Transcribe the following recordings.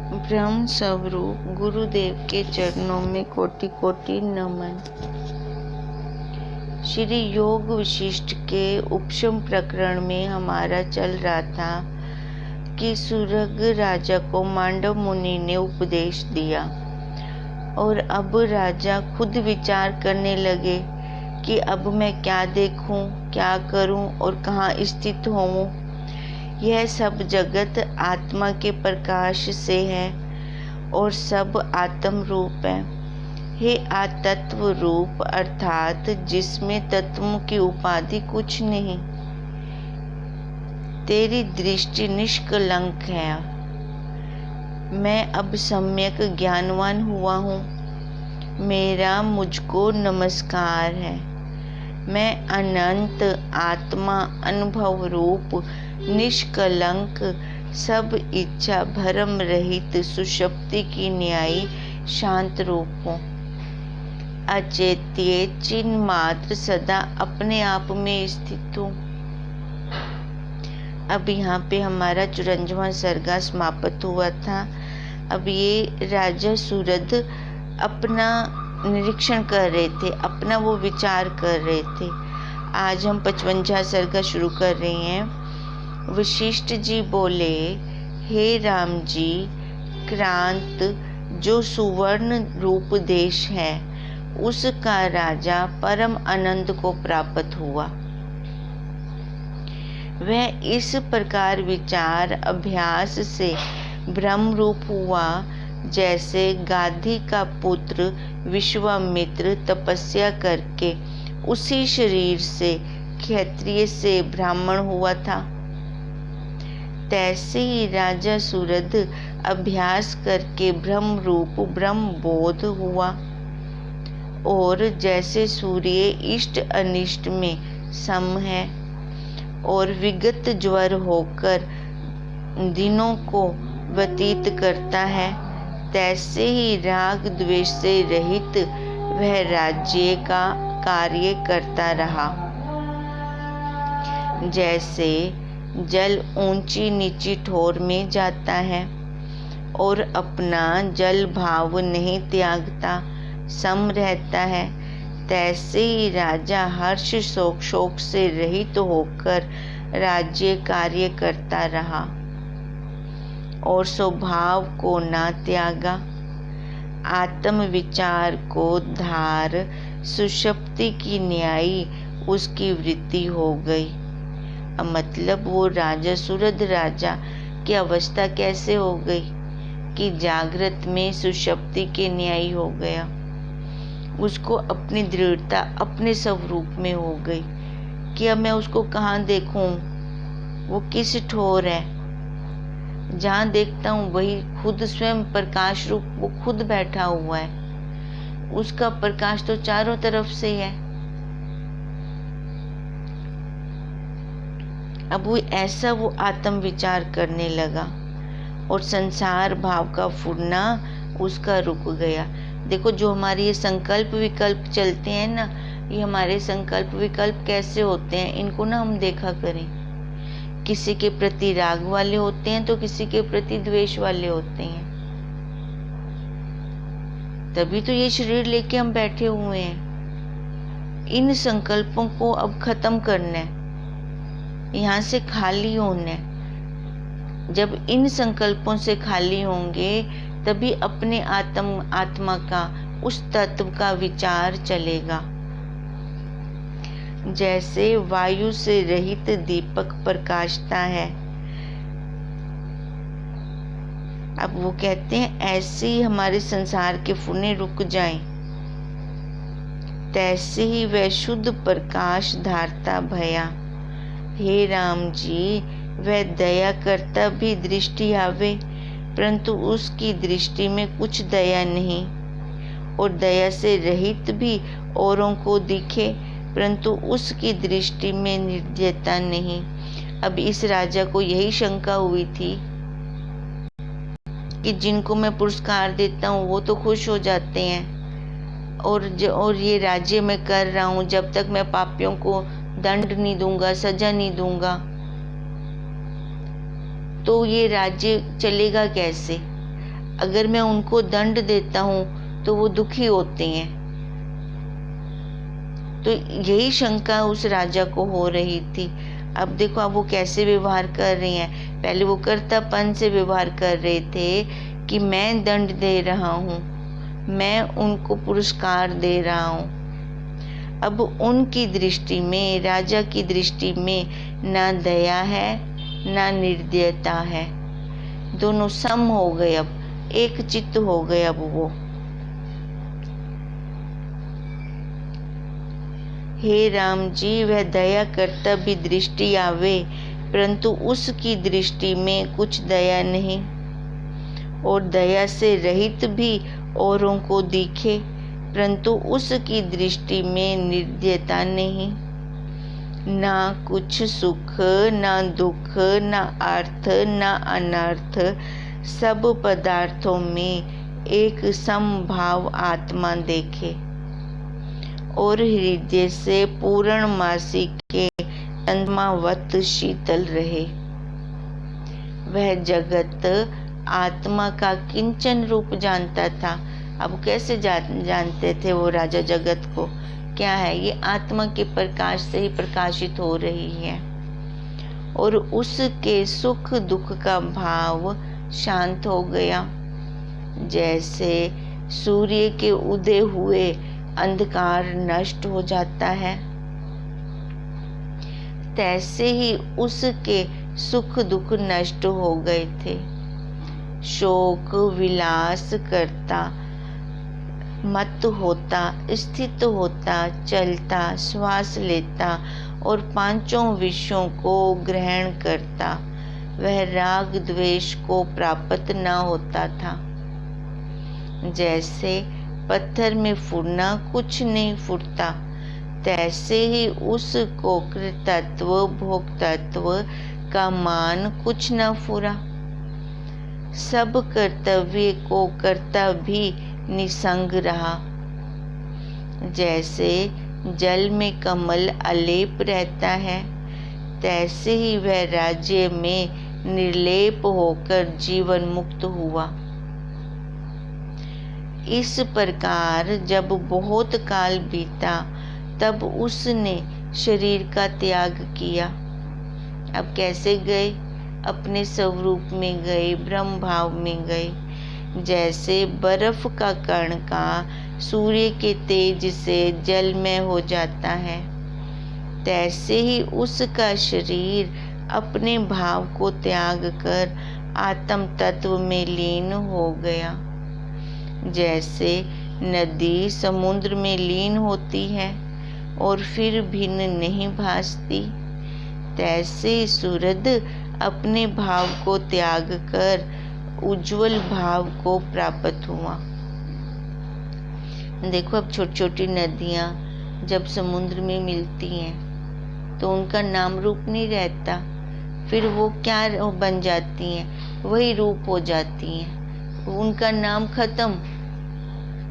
ब्रह्म स्वरूप गुरुदेव के चरणों में कोटि कोटि नमन। श्री योग वशिष्ठ के उपशम प्रकरण में हमारा चल रहा था कि सुरग राजा को मांडव मुनि ने उपदेश दिया और अब राजा खुद विचार करने लगे कि अब मैं क्या देखूं, क्या करूं और कहाँ स्थित होऊं। यह सब जगत आत्मा के प्रकाश से है और सब आत्म रूप है। हे आतत्व रूप अर्थात जिसमें तत्वों की उपाधि कुछ नहीं, तेरी दृष्टि निष्कलंक है। मैं अब सम्यक ज्ञानवान हुआ हूँ, मेरा मुझको नमस्कार है। मैं अनंत आत्मा अनुभव रूप निष्कलंक सब इच्छा भरम रहित सुषुप्ति की न्यायी शांत रूप हूँ। अचेत्य चिन्ह मात्र सदा अपने आप में स्थित हूँ। अब यहाँ पे हमारा 54वां सर्गा समाप्त हुआ था। अब ये राजा सूरद अपना निरीक्षण कर रहे थे, अपना वो विचार कर रहे थे। आज हम 55वां सर्गा शुरू कर रहे हैं। वशिष्ठ जी बोले, हे राम जी, क्रांत जो सुवर्ण रूप देश है उसका राजा परम आनंद को प्राप्त हुआ। वह इस प्रकार विचार अभ्यास से ब्रह्म रूप हुआ जैसे गाधी का पुत्र विश्वामित्र तपस्या करके उसी शरीर से क्षत्रिय से ब्राह्मण हुआ था। तैसे ही राजा सूरद अभ्यास करके ब्रह्म रूप ब्रह्म बोध हुआ और जैसे सूर्य इष्ट अनिष्ट में सम है और विगत ज्वर होकर दिनों को व्यतीत करता है, तैसे ही राग द्वेष से रहित वह राज्य का कार्य करता रहा। जैसे जल ऊंची नीची ठोर में जाता है और अपना जल भाव नहीं त्यागता, सम रहता है, तैसे ही राजा हर्ष शोक से रहित होकर राज्य कार्य करता रहा और स्वभाव को ना त्यागा। आत्म विचार को धार सुषुप्ति की न्यायी उसकी वृत्ति हो गई। मतलब वो राजा सूरद राजा की अवस्था कैसे हो गई कि जागृत में सुषुप्ति के न्यायी हो गया। उसको अपनी दृढ़ता अपने स्वरूप में हो गई कि अब मैं उसको कहाँ देखूं, वो किस ठोर है। जहाँ देखता हूँ वही खुद स्वयं प्रकाश रूप वो खुद बैठा हुआ है। उसका प्रकाश तो चारों तरफ से है। अब वो ऐसा वो आत्म विचार करने लगा और संसार भाव का फुरना उसका रुक गया। देखो जो हमारे ये संकल्प विकल्प चलते हैं ना, ये हमारे संकल्प विकल्प कैसे होते हैं, इनको ना हम देखा करें। किसी के प्रति राग वाले होते हैं तो किसी के प्रति द्वेष वाले होते हैं। तभी तो ये शरीर लेके हम बैठे हुए हैं। इन संकल्पों को अब खत्म करना है, यहाँ से खाली होना है। जब इन संकल्पों से खाली होंगे तभी अपने आत्मा का उस तत्व का विचार चलेगा। जैसे वायु से रहित दीपक प्रकाशता है। अब वो कहते हैं ऐसे ही हमारे संसार के फुने रुक जाएं, तैसे ही वह शुद्ध प्रकाश धारता भया। हे राम जी, वह दया करता भी दृष्टि आवे परंतु उसकी दृष्टि में कुछ दया नहीं, और दया से रहित भी औरों को दिखे परंतु उसकी दृष्टि में निर्दयता नहीं। अब इस राजा को यही शंका हुई थी कि जिनको मैं पुरस्कार देता हूँ वो तो खुश हो जाते हैं और ये राज्य मैं कर रहा हूँ, जब तक मैं पापियों को दंड नहीं दूंगा, सजा नहीं दूंगा तो ये राज्य चलेगा कैसे। अगर मैं उनको दंड देता हूँ तो वो दुखी होते हैं। तो यही शंका उस राजा को हो रही थी। अब देखो अब वो कैसे व्यवहार कर रही हैं। पहले वो कर्तापन से व्यवहार कर रहे थे कि मैं दंड दे रहा हूँ, मैं उनको पुरस्कार दे रहा हूँ। अब उनकी दृष्टि में, राजा की दृष्टि में ना दया है ना निर्दयता है, दोनों सम हो गए, अब एक चित्त हो गए। अब वो, हे राम जी, वह दया करता भी दृष्टि आवे, परंतु उसकी दृष्टि में कुछ दया नहीं, और दया से रहित भी औरों को दिखे, परंतु उसकी दृष्टि में निर्दयता नहीं। ना कुछ सुख ना दुख, ना अर्थ ना अनर्थ, सब पदार्थों में एक समभाव आत्मा देखे, और हृदय से पूर्णमासी के चंद्रमावत शीतल रहे। वह जगत आत्मा का किंचन रूप जानता था। अब कैसे जानते थे वो राजा जगत को? क्या है ये? आत्मा के प्रकाश से ही प्रकाशित हो रही है, और उसके सुख दुख का भाव शांत हो गया। जैसे सूर्य के उदय हुए अंधकार नष्ट हो जाता है, तैसे ही उसके सुख दुख नष्ट हो गए थे। शोक विलास करता, मत होता, स्थित होता, चलता, श्वास लेता और पांचों विषयों को ग्रहण करता, वह राग द्वेष को प्राप्त न होता था। जैसे पत्थर में फुरना कुछ नहीं फुरता, तैसे ही उसको कृतत्व भोक्तत्व का मान कुछ न फुरा। सब कर्तव्य को करता भी निसंग रहा। जैसे जल में कमल अलेप रहता है, तैसे ही वह राज्य में निर्लेप होकर जीवन मुक्त हुआ। इस प्रकार जब बहुत काल बीता, तब उसने शरीर का त्याग किया। अब कैसे गए? अपने स्वरूप में गए, ब्रह्म भाव में गए। जैसे बर्फ का कण का सूर्य के तेज से जलमय हो जाता है, तैसे ही उसका शरीर अपने भाव को त्याग कर आत्म तत्व में लीन हो गया। जैसे नदी समुद्र में लीन होती है और फिर भिन्न नहीं भासती, तैसे सूरज अपने भाव को त्याग कर उज्जवल भाव को प्राप्त हुआ। देखो अब छोटी छोटी नदियाँ जब समुद्र में मिलती हैं तो उनका नाम रूप नहीं रहता, फिर वो क्या बन जाती हैं? वही रूप हो जाती हैं, उनका नाम खत्म।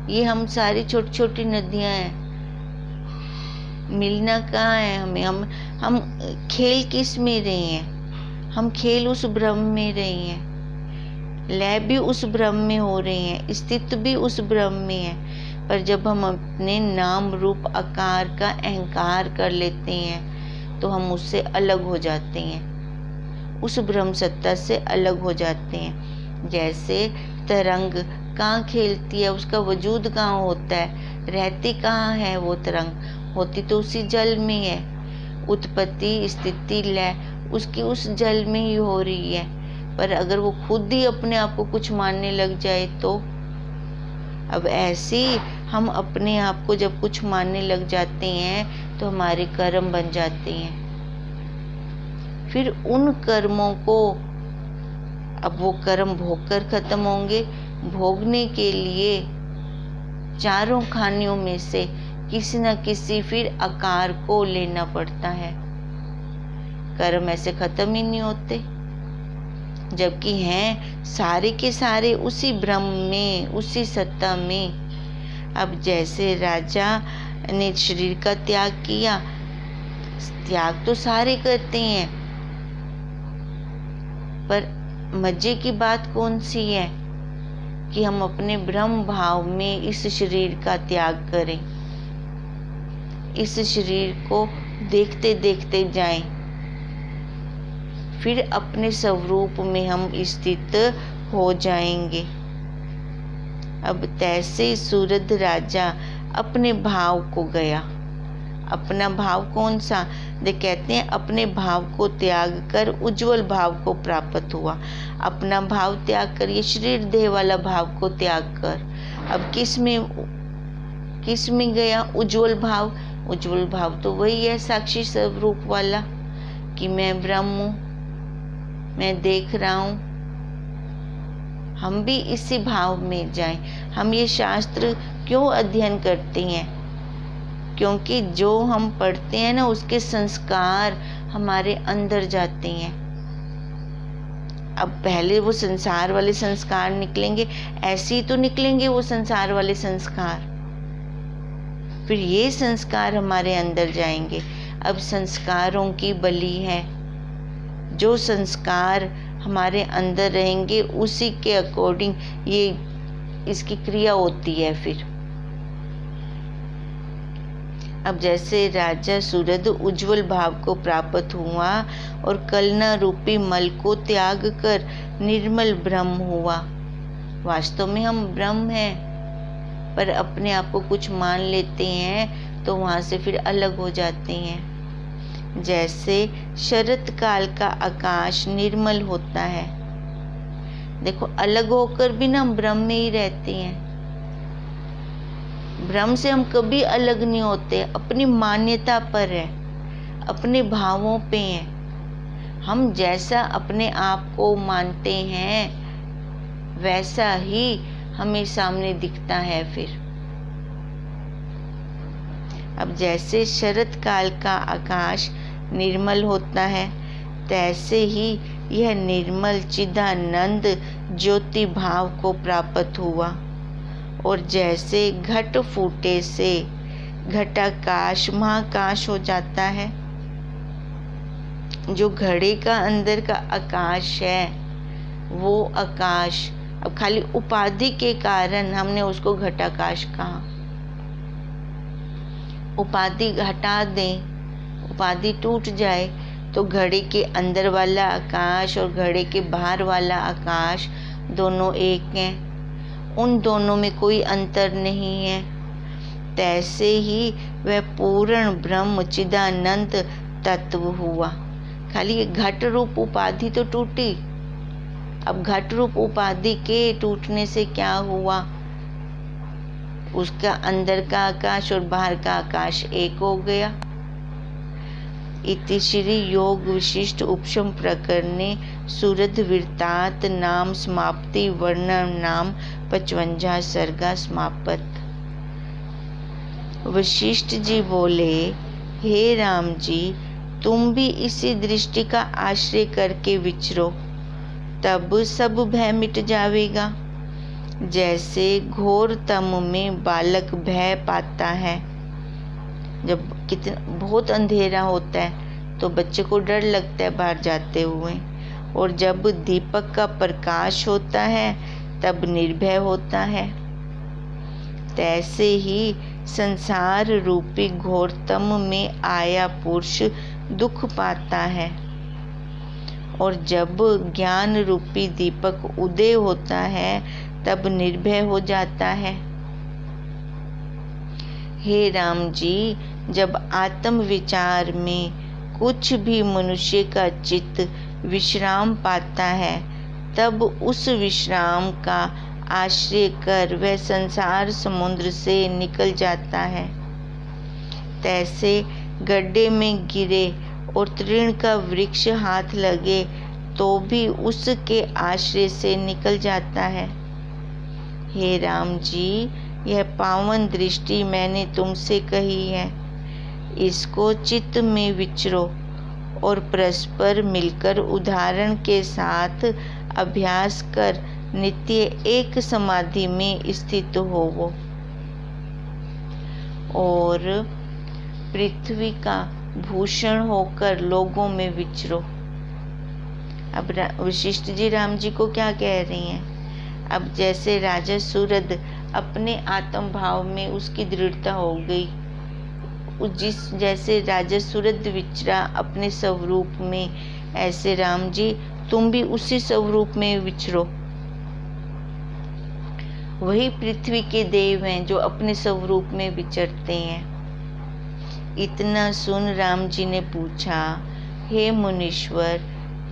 ये हम सारी छोटी छोटी नदियाँ हैं, मिलना कहाँ है हमें? हम खेल किस में रहे हैं? हम खेल उस ब्रह्म में रहे हैं, लय भी उस ब्रह्म में हो रहे हैं, स्थित भी उस ब्रह्म में है। पर जब हम अपने नाम रूप आकार का अहंकार कर लेते हैं तो हम उससे अलग हो जाते हैं, उस ब्रह्म सत्ता से अलग हो जाते हैं। जैसे तरंग कहाँ खेलती है, उसका वजूद कहाँ होता है, रहती कहाँ है वो तरंग? होती तो उसी जल में है। उत्पत्ति स्थिति लय उसकी उस जल में ही हो रही है। पर अगर वो खुद ही अपने आप को कुछ मानने लग जाए तो? अब ऐसे हम अपने आप को जब कुछ मानने लग जाते हैं तो हमारे कर्म बन जाते हैं। फिर उन कर्मों को, अब वो कर्म भोग कर खत्म होंगे, भोगने के लिए चारों खानियों में से किसी न किसी फिर आकार को लेना पड़ता है। कर्म ऐसे खत्म ही नहीं होते, जबकि हैं सारे के सारे उसी ब्रह्म में, उसी सत्ता में। अब जैसे राजा ने शरीर का त्याग किया, त्याग तो सारे करते हैं, पर मजे की बात कौन सी है? कि हम अपने ब्रह्म भाव में इस शरीर का त्याग करें, इस शरीर को देखते देखते जाएं, फिर अपने स्वरूप में हम स्थित हो जाएंगे। अब तैसे सूरद राजा अपने भाव को गया। अपना भाव कौन सा? कहते हैं अपने भाव को त्याग कर उज्जवल भाव को प्राप्त हुआ। अपना भाव त्याग कर, ये शरीर देह वाला भाव को त्याग कर अब किस में गया? उज्जवल भाव। उज्जवल भाव तो वही है साक्षी स्वरूप वाला, कि मैं ब्रह्म हूँ, मैं देख रहा हूँ। हम भी इसी भाव में जाएं। हम ये शास्त्र क्यों अध्ययन करते हैं? क्योंकि जो हम पढ़ते हैं ना, उसके संस्कार हमारे अंदर जाते हैं। अब पहले वो संसार वाले संस्कार निकलेंगे, ऐसे ही तो निकलेंगे वो संसार वाले संस्कार, फिर ये संस्कार हमारे अंदर जाएंगे। अब संस्कारों की बलि है। जो संस्कार हमारे अंदर रहेंगे उसी के अकॉर्डिंग ये इसकी क्रिया होती है। फिर अब जैसे राजा सूरद उज्जवल भाव को प्राप्त हुआ और कलना रूपी मल को त्याग कर निर्मल ब्रह्म हुआ। वास्तव में हम ब्रह्म हैं, पर अपने आप को कुछ मान लेते हैं तो वहाँ से फिर अलग हो जाते हैं। जैसे शरत काल का आकाश निर्मल होता है। देखो, अलग होकर भी ना हम ब्रह्म में ही रहते हैं। ब्रह्म से हम कभी अलग नहीं होते। अपनी मान्यता पर है, अपने भावों पे है। हम जैसा अपने आप को मानते हैं वैसा ही हमें सामने दिखता है। फिर अब जैसे शरत काल का आकाश निर्मल होता है, तैसे ही यह निर्मल चिदानंद ज्योति भाव को प्राप्त हुआ। और जैसे घट फूटे से घटाकाश महाकाश हो जाता है। जो घड़े का अंदर का आकाश है वो आकाश अब खाली उपाधि के कारण हमने उसको घटाकाश कहा। उपाधि हटा दें, उपाधि टूट जाए तो घड़े के अंदर वाला आकाश और घड़े के बाहर वाला आकाश दोनों एक हैं। उन दोनों में कोई अंतर नहीं है। तैसे ही वह पूर्ण ब्रह्म चिदानंद तत्व हुआ। खाली घट रूप उपाधि तो टूटी। अब घट रूप उपाधि के टूटने से क्या हुआ? उसका अंदर का आकाश और बाहर का आकाश एक हो गया। इति श्री योग विशिष्ट उपशम प्रकरणे सूरद वृत्तांत नाम समाप्ति वर्णन नाम 55 सर्गा समापत। वशिष्ठ जी बोले, हे राम जी, तुम भी इसी दृष्टि का आश्रय करके विचरो, तब सब भय मिट जाएगा। जैसे घोर तम में बालक भय पाता है। जब कितना बहुत अंधेरा होता है तो बच्चे को डर लगता है बाहर जाते हुए, और जब दीपक का प्रकाश होता है तब निर्भय होता है। तैसे ही संसार रूपी घोरतम में आया पुरुष दुख पाता है, और जब ज्ञान रूपी दीपक उदय होता है तब निर्भय हो जाता है। हे राम जी, जब आत्म विचार में कुछ भी मनुष्य का चित्त विश्राम पाता है तब उस विश्राम का आश्रय कर वह संसार समुद्र से निकल जाता है। तैसे गड्ढे में गिरे और तृण का वृक्ष हाथ लगे तो भी उसके आश्रय से निकल जाता है। हे राम जी, यह पावन दृष्टि मैंने तुमसे कही है। इसको चित्त में विचरो और परस्पर मिलकर उदाहरण के साथ अभ्यास कर नित्य एक समाधि में स्थित होवो और पृथ्वी का भूषण होकर लोगों में विचरो। अब वशिष्ठ जी राम जी को क्या कह रही हैं? अब जैसे राजा सूरद अपने आत्म भाव में उसकी दृढ़ता हो गई, जैसे राजा सूरद विचरा अपने स्वरूप में, ऐसे राम जी तुम भी उसी स्वरूप में विचरो। वही पृथ्वी के देव हैं जो अपने स्वरूप में विचरते हैं। इतना सुन राम जी ने पूछा, हे मुनीश्वर,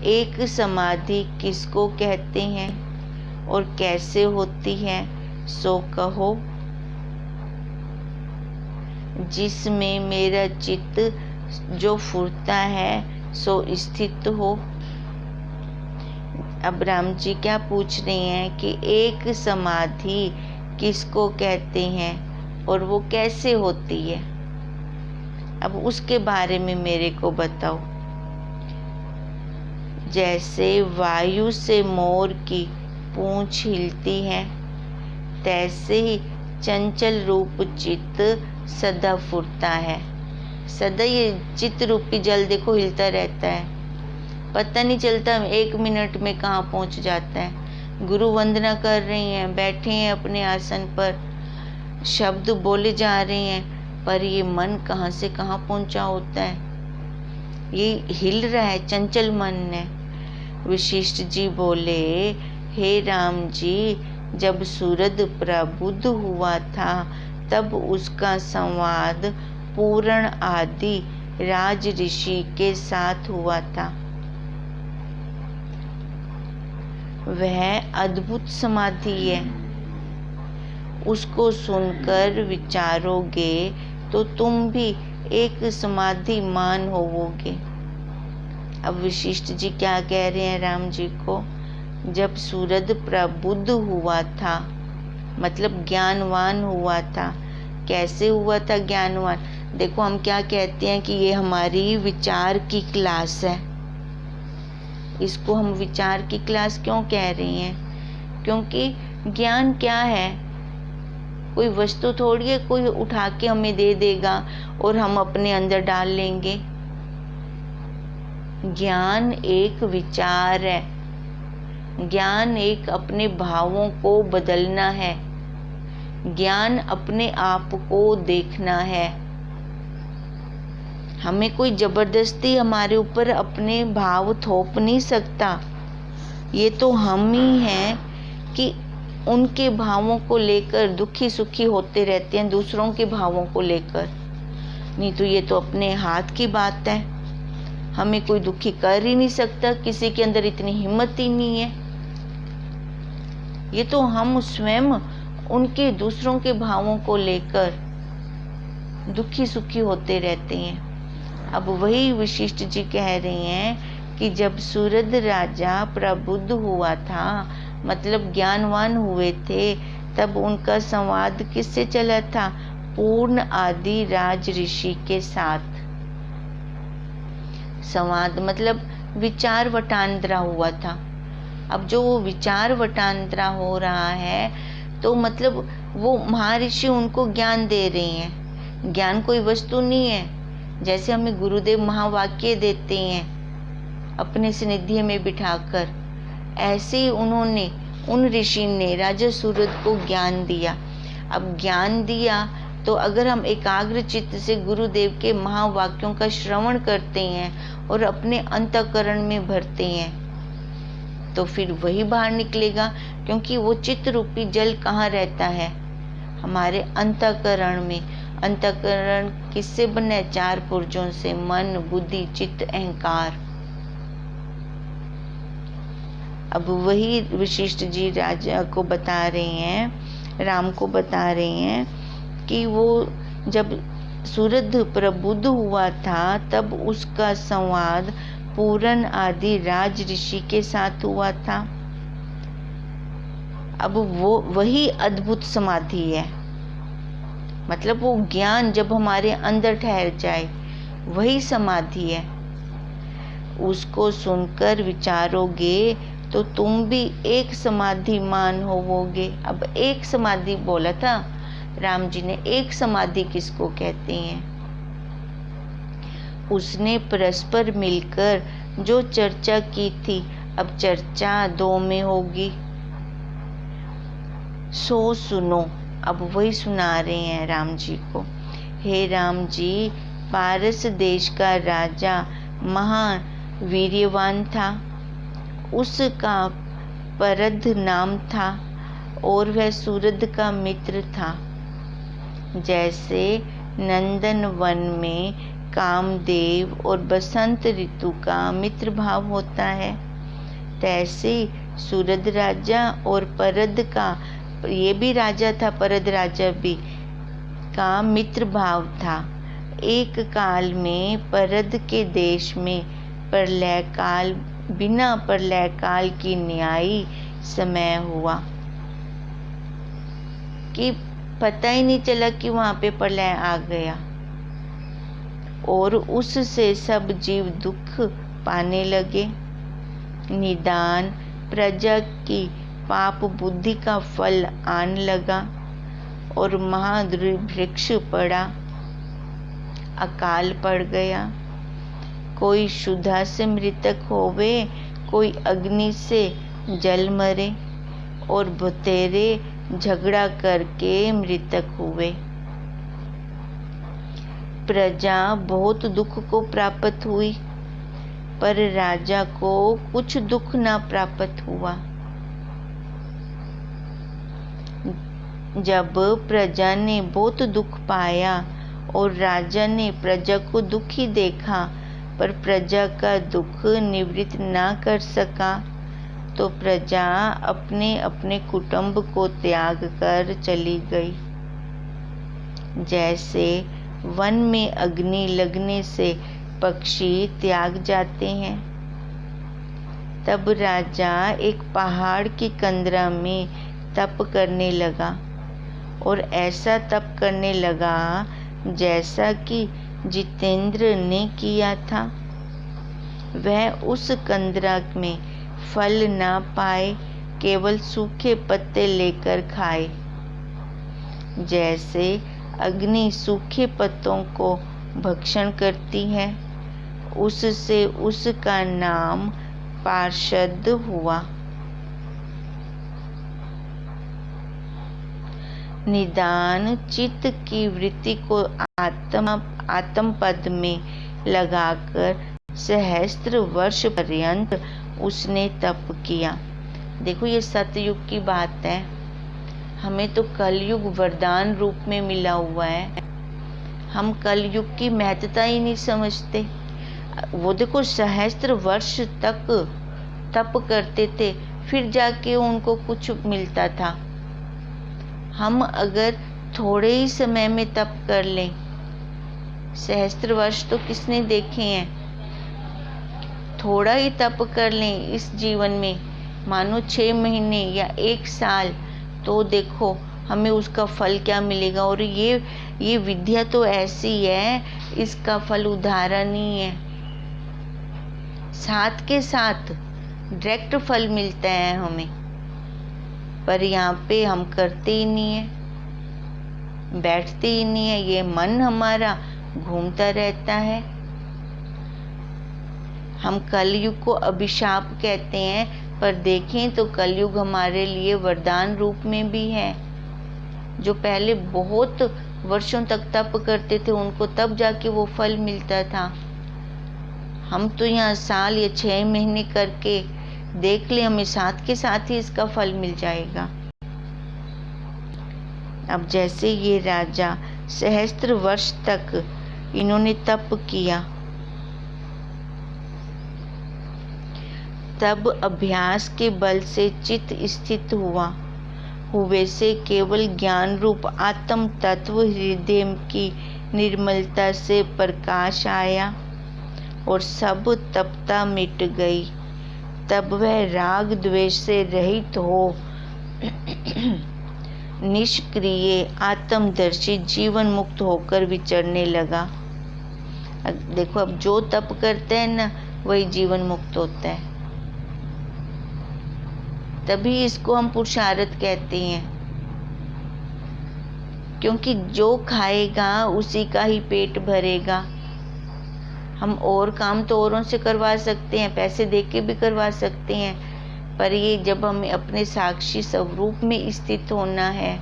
एक समाधि किसको कहते हैं और कैसे होती है, सो कहो। जिसमें मेरा चित्त जो फुरता है सो स्थित हो। अब राम जी क्या पूछ रहे हैं कि एक समाधि किसको कहते हैं और वो कैसे होती है, अब उसके बारे में मेरे को बताओ। जैसे वायु से मोर की पूंछ हिलती है, तैसे ही चंचल रूप चित्त सदा फुरता है। सदा ये चित्त रूपी जल देखो हिलता रहता है, पता नहीं चलता 1 मिनट में कहाँ पहुँच जाता है। गुरु वंदना कर रही हैं, बैठे हैं अपने आसन पर, शब्द बोले जा रहे हैं, पर ये मन कहाँ से कहाँ पहुँचा होता है, ये हिल रहा है, चंचल मन है। वशिष्ठ जी बोले, हे राम जी, जब सूरद प्रबुद्ध हुआ था तब उसका संवाद पूर्ण आदि राज ऋषि के साथ हुआ था। वह अद्भुत समाधि है, उसको सुनकर विचारोगे तो तुम भी एक समाधिमान होवोगे। अब वशिष्ठ जी क्या कह रहे हैं राम जी को, जब सूरज प्रबुद्ध हुआ था मतलब ज्ञानवान हुआ था। कैसे हुआ था ज्ञानवान? देखो हम क्या कहते हैं कि ये हमारी विचार की क्लास है। इसको हम विचार की क्लास क्यों कह रहे हैं? क्योंकि ज्ञान क्या है? कोई वस्तु थोड़ी है कोई उठा के हमें दे देगा और हम अपने अंदर डाल लेंगे। ज्ञान एक विचार है, ज्ञान एक अपने भावों को बदलना है, ज्ञान अपने आप को देखना है। हमें कोई जबरदस्ती हमारे ऊपर अपने भाव थोप नहीं सकता। ये तो हम ही हैं कि उनके भावों को लेकर दुखी सुखी होते रहते हैं, दूसरों के भावों को लेकर। नहीं तो ये तो अपने हाथ की बात है, हमें कोई दुखी कर ही नहीं सकता, किसी के अंदर इतनी हिम्मत ही नहीं है। ये तो हम स्वयं उनके दूसरों के भावों को लेकर दुखी सुखी होते रहते हैं। अब वही वशिष्ठ जी कह रहे हैं कि जब सूरज राजा प्रबुद्ध हुआ था मतलब ज्ञानवान हुए थे, तब उनका संवाद किससे चला था? पूर्ण आदि राज ऋषि के साथ। संवाद मतलब विचार वटांतरा हुआ था। अब जो वो विचार वटांतरा हो रहा है तो मतलब वो महर्षि उनको ज्ञान दे रहे हैं। ज्ञान कोई वस्तु नहीं है, जैसे हमें गुरुदेव महावाक्य देते हैं अपने सानिध्य में बिठाकर, ऐसे ही उन्होंने उन ऋषि ने राजा सूरज को ज्ञान दिया। अब ज्ञान दिया तो अगर हम एकाग्र चित्त से गुरुदेव के महावाक्यों का श्रवण करते हैं और अपने अंतःकरण में भरते हैं तो फिर वही बाहर निकलेगा। क्योंकि वो चित्त रूपी जल कहाँ रहता है? हमारे अंतःकरण में। अंतःकरण किससे बना है? 4 पुर्जों से, मन, बुद्धि, चित्त, अहंकार। अब वही वशिष्ठ जी राजा को बता रहे हैं, राम को बता रहे हैं कि वो जब सूरज प्रबुद्ध हुआ था तब उसका संवाद पूरन आदि राज ऋषि के साथ हुआ था। अब वो वही अद्भुत समाधि है, मतलब वो ज्ञान जब हमारे अंदर ठहर जाए वही समाधि है। उसको सुनकर विचारोगे तो तुम भी एक समाधिमान होवोगे। अब एक समाधि बोला था राम जी ने, एक समाधि किसको कहते हैं? उसने परस्पर मिलकर जो चर्चा की थी अब चर्चा 2 में होगी। सो सुनो। अब वही सुना रहे हैं राम जी को। हे राम जी, पारस देश का राजा महावीर्यवान था। उसका परद नाम था और वह सूरद का मित्र था। जैसे नंदन वन में कामदेव और बसंत ऋतु का मित्र भाव होता है, तैसे सूरद राजा और परद का, ये भी राजा था, परद राजा भी, का मित्र भाव था। एक काल में परद के देश में प्रलय काल, बिना प्रलय काल की न्यायी समय हुआ कि पता ही नहीं चला कि वहाँ पे प्रलय आ गया, और उससे सब जीव दुख पाने लगे। निदान प्रजा की पाप बुद्धि का फल आने लगा और महादुर्भिक्ष पड़ा, अकाल पड़ गया। कोई क्षुधा से मृतक होवे, कोई अग्नि से जल मरे, और बतेरे झगड़ा करके मृतक हुए। प्रजा बहुत दुख को प्राप्त हुई, पर राजा को कुछ दुख न प्राप्त हुआ। जब प्रजा ने बहुत दुख पाया और राजा ने प्रजा को दुखी देखा, पर प्रजा का दुख निवृत्त ना कर सका, तो प्रजा अपने अपने कुटुंब को त्याग कर चली गई। जैसे वन में अग्नि लगने से पक्षी त्याग जाते हैं, तब राजा एक पहाड़ की कंदरा में तप करने लगा, और ऐसा तप करने लगा जैसा कि जितेंद्र ने किया था। वह उस कंदरा में फल ना पाए, केवल सूखे पत्ते लेकर खाए। जैसे अग्नि सूखे पत्तों को भक्षण करती है, उससे उसका नाम पार्षद हुआ। निदान चित्त की वृत्ति को आत्म पद में लगाकर सहस्त्र वर्ष पर्यंत उसने तप किया। देखो, ये सतयुग की बात है। हमें तो कलयुग वरदान रूप में मिला हुआ है। हम कलयुग की महत्ता ही नहीं समझते। वो देखो, सहस्त्र वर्ष तक तप करते थे, फिर जाके उनको कुछ मिलता था। हम अगर थोड़े ही समय में तप कर लें, सहस्त्र वर्ष तो किसने देखे हैं, थोड़ा ही तप कर लें इस जीवन में, मानो 6 महीने या 1 साल, तो देखो हमें उसका फल क्या मिलेगा। और ये विद्या तो ऐसी है, इसका फल उदाहरण ही है। साथ के साथ डायरेक्ट फल मिलता है हमें, पर यहाँ पे हम करते ही नहीं है, बैठते ही नहीं है। ये मन हमारा घूमता रहता है। हम कलयुग को अभिशाप कहते हैं, पर देखें तो कलयुग हमारे लिए वरदान रूप में भी है। जो पहले बहुत वर्षों तक तप करते थे, उनको तब जाके वो फल मिलता था। हम तो यहाँ साल या 6 महीने करके देख ले, हमें साथ के साथ ही इसका फल मिल जाएगा। अब जैसे ये राजा सहस्त्र वर्ष तक इन्होंने तप किया, तब अभ्यास के बल से चित्त स्थित हुए से केवल ज्ञान रूप आत्म तत्व हृदय की निर्मलता से प्रकाश आया और सब तपता मिट गई। तब वह राग द्वेष से रहित हो निष्क्रिय आत्मदर्शी जीवन मुक्त होकर विचरने लगा। देखो, अब जो तप करते हैं ना, वही जीवन मुक्त होता है। तभी इसको हम पुरुषार्थ कहते हैं, क्योंकि जो खाएगा उसी का ही पेट भरेगा। हम और काम तो औरों से करवा सकते हैं, पैसे दे के भी करवा सकते हैं, पर ये जब हमें अपने साक्षी स्वरूप में स्थित होना है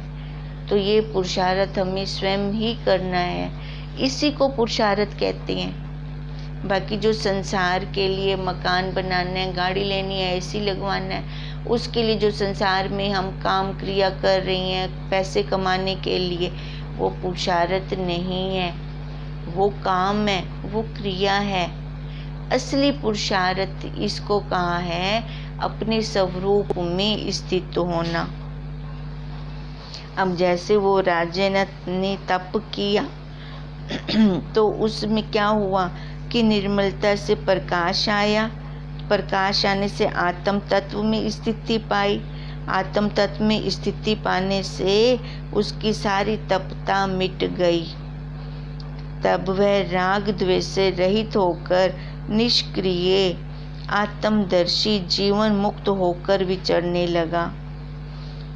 तो ये पुरुषार्थ हमें स्वयं ही करना है। इसी को पुरुषार्थ कहते हैं। बाकी जो संसार के लिए मकान बनाना है, गाड़ी लेनी है, एसी लगवाना है, उसके लिए जो संसार में हम काम क्रिया कर रही हैं पैसे कमाने के लिए, वो पुरुषार्थ नहीं है, वो काम है, वो क्रिया है। असली पुरुषार्थ इसको कहा है अपने स्वरूप में स्थित होना। अब जैसे वो राजा ने तप किया तो उसमें क्या हुआ कि निर्मलता से प्रकाश आया। प्रकाश आने से आत्म तत्व में स्थिति पाई। आत्म तत्व में स्थिति पाने से उसकी सारी तपता मिट गई। तब वह राग द्वेष से रहित होकर निष्क्रिय आत्मदर्शी जीवन मुक्त होकर विचरने लगा।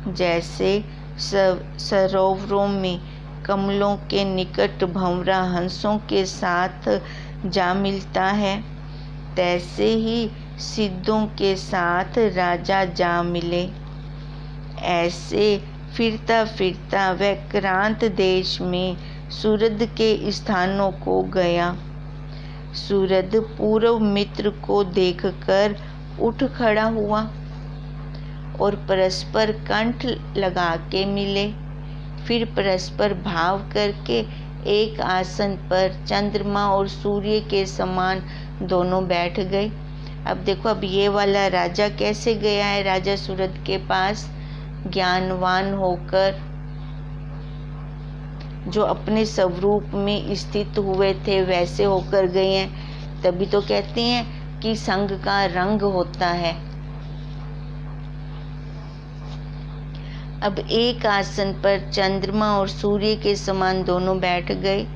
जैसे सरोवरों में कमलों के निकट भंवरा हंसों के साथ जा मिलता है, तैसे ही सिद्धों के साथ राजा जा मिले। ऐसे फिरता फिरता वह क्रांत देश में सूरद के स्थानों को गया। सूरद पूर्व मित्र को देखकर उठ खड़ा हुआ और परस्पर कंठ लगा के मिले। फिर परस्पर भाव करके एक आसन पर चंद्रमा और सूर्य के समान दोनों बैठ गए। अब देखो, अब ये वाला राजा कैसे गया है राजा सूरद के पास? ज्ञानवान होकर, जो अपने स्वरूप में स्थित हुए थे वैसे होकर गए हैं। तभी तो कहते हैं कि संग का रंग होता है। अब एक आसन पर चंद्रमा और सूर्य के समान दोनों बैठ गए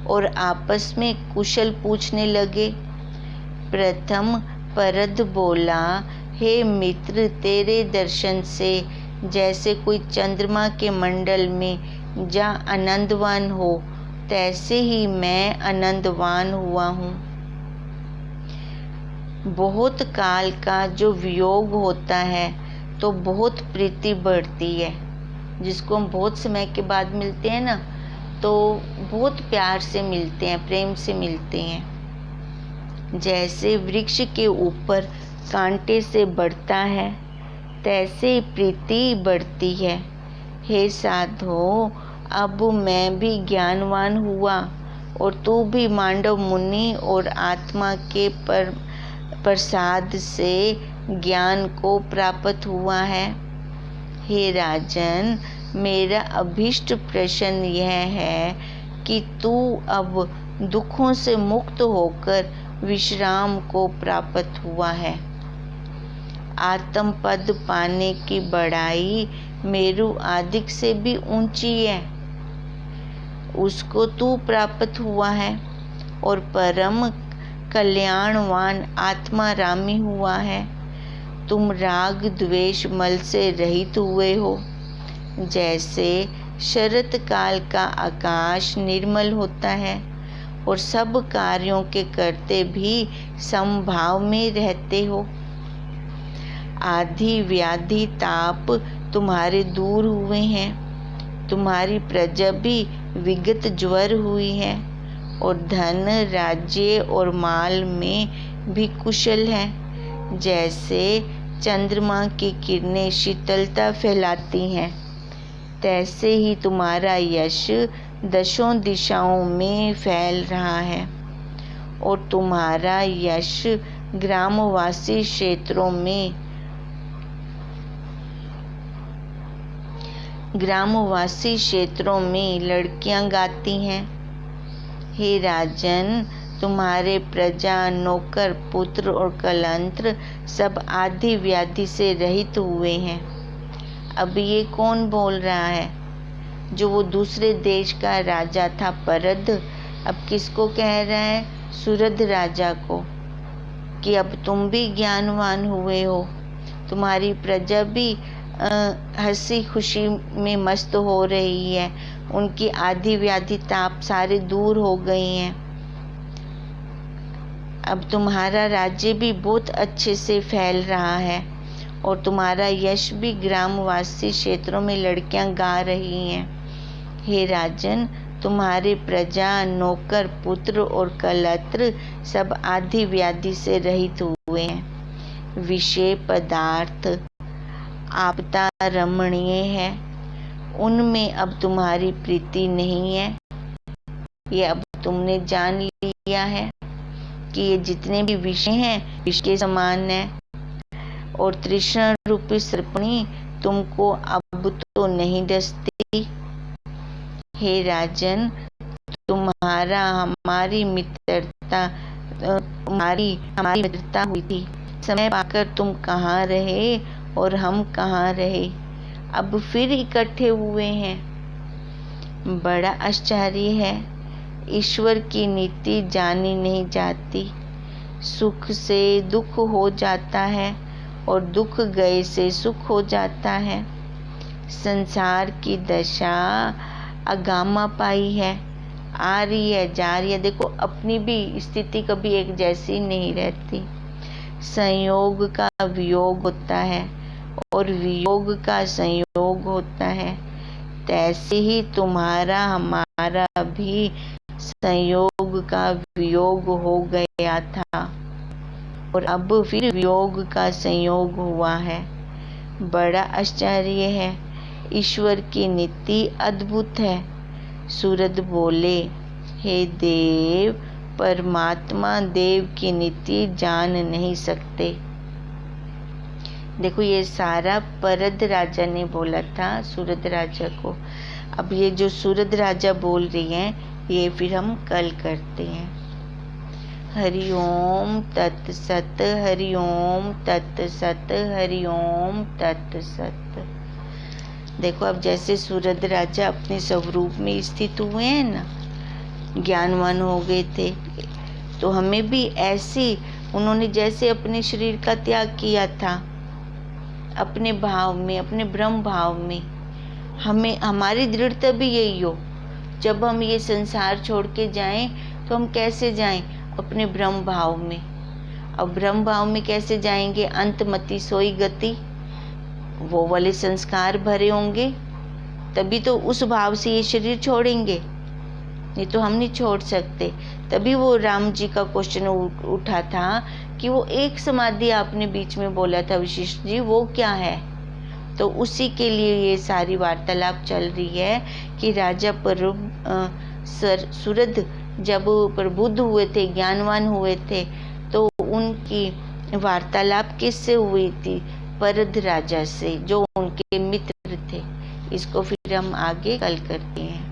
और आपस में कुशल पूछने लगे। प्रथम परद बोला, हे मित्र, तेरे दर्शन से जैसे कोई चंद्रमा के मंडल में जा आनंदवान हो, तैसे ही मैं आनंदवान हुआ हूँ। बहुत काल का जो वियोग होता है तो बहुत प्रीति बढ़ती है। जिसको हम बहुत समय के बाद मिलते हैं ना, तो बहुत प्यार से मिलते हैं, प्रेम से मिलते हैं। जैसे वृक्ष के ऊपर कांटे से बढ़ता है, तैसे प्रीति बढ़ती है। हे साधो, अब मैं भी ज्ञानवान हुआ और तू भी मांडव मुनि और आत्मा के प्रसाद से ज्ञान को प्राप्त हुआ है। हे राजन, मेरा अभीष्ट प्रश्न यह है कि तू अब दुखों से मुक्त होकर विश्राम को प्राप्त हुआ है। आत्म पद पाने की बड़ाई मेरु आदिक से भी ऊंची है, उसको तू प्राप्त हुआ है और परम कल्याणवान आत्मारामी हुआ है। तुम राग द्वेष मल से रहित हुए हो। जैसे शरत काल का आकाश निर्मल होता है और सब कार्यों के करते भी समभाव में रहते हो। आदि व्याधि ताप तुम्हारे दूर हुए हैं। तुम्हारी प्रजा भी विगत ज्वर हुई है और धन राज्य और माल में भी कुशल है। जैसे चंद्रमा की किरणें शीतलता फैलाती हैं, तैसे ही तुम्हारा यश दशों दिशाओं में फैल रहा है और तुम्हारा यश ग्रामवासी क्षेत्रों में लड़कियां गाती हैं। हे राजन, तुम्हारे प्रजा, नौकर, पुत्र और कलंत्र सब आदि व्याधि से रहित हुए हैं। अब ये कौन बोल रहा है? जो वो दूसरे देश का राजा था परद, अब किसको कह रहा है? सूरद राजा को, कि अब तुम भी ज्ञानवान हुए हो। तुम्हारी प्रजा भी हंसी खुशी में मस्त हो रही है। उनकी आदि व्याधि ताप सारे दूर हो गई हैं। अब तुम्हारा राज्य भी बहुत अच्छे से फैल रहा है और तुम्हारा यश भी ग्रामवासी क्षेत्रों में लड़कियां गा रही हैं। हे राजन, तुम्हारे प्रजा, नौकर, पुत्र और कलत्र सब आदि व्याधि से रहित हुए हैं। विषय पदार्थ आपदा रमणीय है, उनमें अब तुम्हारी प्रीति नहीं है। ये अब तुमने जान लिया है कि ये जितने भी विषय हैं विष के समान है, और तृष्णा रूपी सर्पणी तुमको अब तो नहीं डसती। हे राजन, तुम्हारा हमारी मित्रता हुई थी। समय पाकर तुम कहाँ रहे और हम कहाँ रहे, अब फिर इकट्ठे हुए हैं। बड़ा आश्चर्य है, ईश्वर की नीति जानी नहीं जाती। सुख से दुख हो जाता है और दुख गए से सुख हो जाता है। संसार की दशा अगामा पाई है, आ रही है, जा रही है। देखो, अपनी भी स्थिति कभी एक जैसी नहीं रहती। संयोग का वियोग होता है और वियोग का संयोग होता है। तैसे ही तुम्हारा हमारा भी संयोग का वियोग हो गया था और अब फिर वियोग का संयोग हुआ है। बड़ा आश्चर्य है, ईश्वर की नीति अद्भुत है। सूरद बोले, हे देव, परमात्मा देव की नीति जान नहीं सकते। देखो, ये सारा परद राजा ने बोला था सूरद राजा को। अब ये जो सूरद राजा बोल रही हैं, ये फिर हम कल करते हैं। हरि ओम तत्सत, हरि ओम तत्सत, हरि ओम तत्सत। देखो, अब जैसे सूरद राजा अपने स्वरूप में स्थित हुए हैं ना, ज्ञानवान हो गए थे, तो हमें भी ऐसे उन्होंने जैसे अपने शरीर का त्याग किया था, अपने भाव में, अपने ब्रह्म भाव में, हमें हमारी दृढ़ता भी यही हो। जब हम ये संसार छोड़ के जाएं तो हम कैसे जाएं? अपने ब्रह्म भाव में। अब ब्रह्म भाव में कैसे जाएंगे? अंतमति सोई गति, वो वाले संस्कार भरे होंगे, तभी तो उस भाव से ये शरीर छोड़ेंगे, नहीं तो हम नहीं छोड़ सकते। तभी वो राम जी का क्वेश्चन उठा था कि वो एक समाधि आपने बीच में बोला था वशिष्ठ जी, वो क्या है? तो उसी के लिए ये सारी वार्तालाप चल रही है कि राजा सूरद जब प्रबुद्ध हुए थे, ज्ञानवान हुए थे, तो उनकी वार्तालाप किससे हुई थी? परद राजा से, जो उनके मित्र थे। इसको फिर हम आगे कल करते हैं।